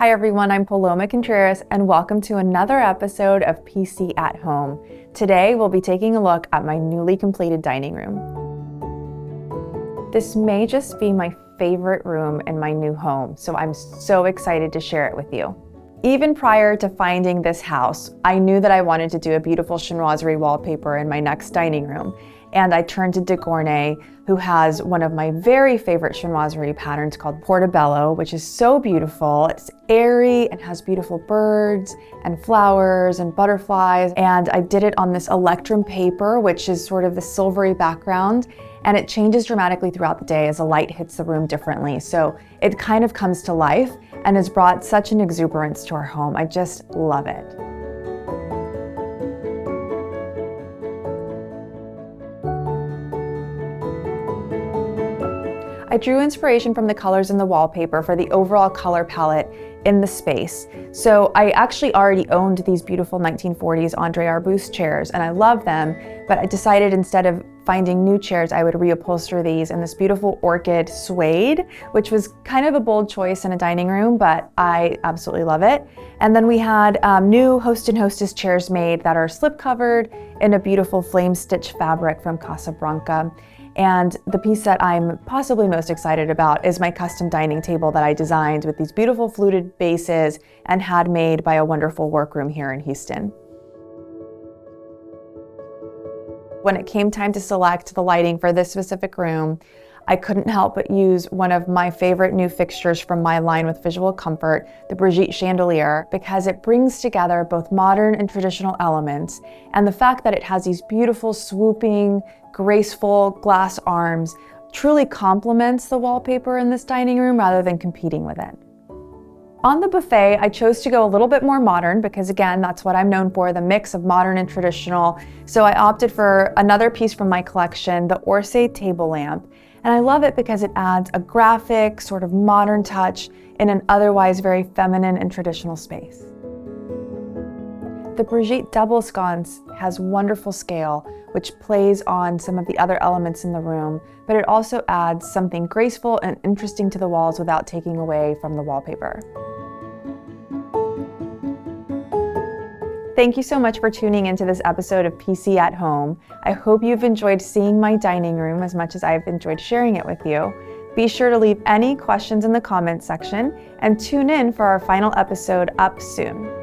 Hi everyone, I'm Paloma Contreras and welcome to another episode of PC at Home. Today we'll be taking a look at my newly completed dining room. This may just be my favorite room in my new home, so I'm so excited to share it with you. Even prior to finding this house, I knew that I wanted to do a beautiful chinoiserie wallpaper in my next dining room. And I turned to DeGournay, who has one of my very favorite chinoiserie patterns called Portobello, which is so beautiful. It's airy and has beautiful birds and flowers and butterflies. And I did it on this electrum paper, which is sort of the silvery background. And it changes dramatically throughout the day as the light hits the room differently. So it kind of comes to life and has brought such an exuberance to our home. I just love it. I drew inspiration from the colors in the wallpaper for the overall color palette in the space. So I actually already owned these beautiful 1940s Andre Arbus chairs and I love them, but I decided instead of finding new chairs, I would reupholster these in this beautiful orchid suede, which was kind of a bold choice in a dining room, but I absolutely love it. And then we had new host and hostess chairs made that are slip covered in a beautiful flame stitch fabric from Casablanca. And the piece that I'm possibly most excited about is my custom dining table that I designed with these beautiful fluted bases and had made by a wonderful workroom here in Houston. When it came time to select the lighting for this specific room, I couldn't help but use one of my favorite new fixtures from my line with visual comfort, the Brigitte chandelier, because it brings together both modern and traditional elements, and the fact that it has these beautiful swooping, graceful glass arms truly complements the wallpaper in this dining room rather than competing with it. On the buffet, I chose to go a little bit more modern because again, that's what I'm known for, the mix of modern and traditional. So I opted for another piece from my collection, the Orsay table lamp. And I love it because it adds a graphic, sort of modern touch in an otherwise very feminine and traditional space. The Brigitte double sconce has wonderful scale, which plays on some of the other elements in the room, but it also adds something graceful and interesting to the walls without taking away from the wallpaper. Thank you so much for tuning into this episode of PC at Home. I hope you've enjoyed seeing my dining room as much as I've enjoyed sharing it with you. Be sure to leave any questions in the comments section and tune in for our final episode up soon.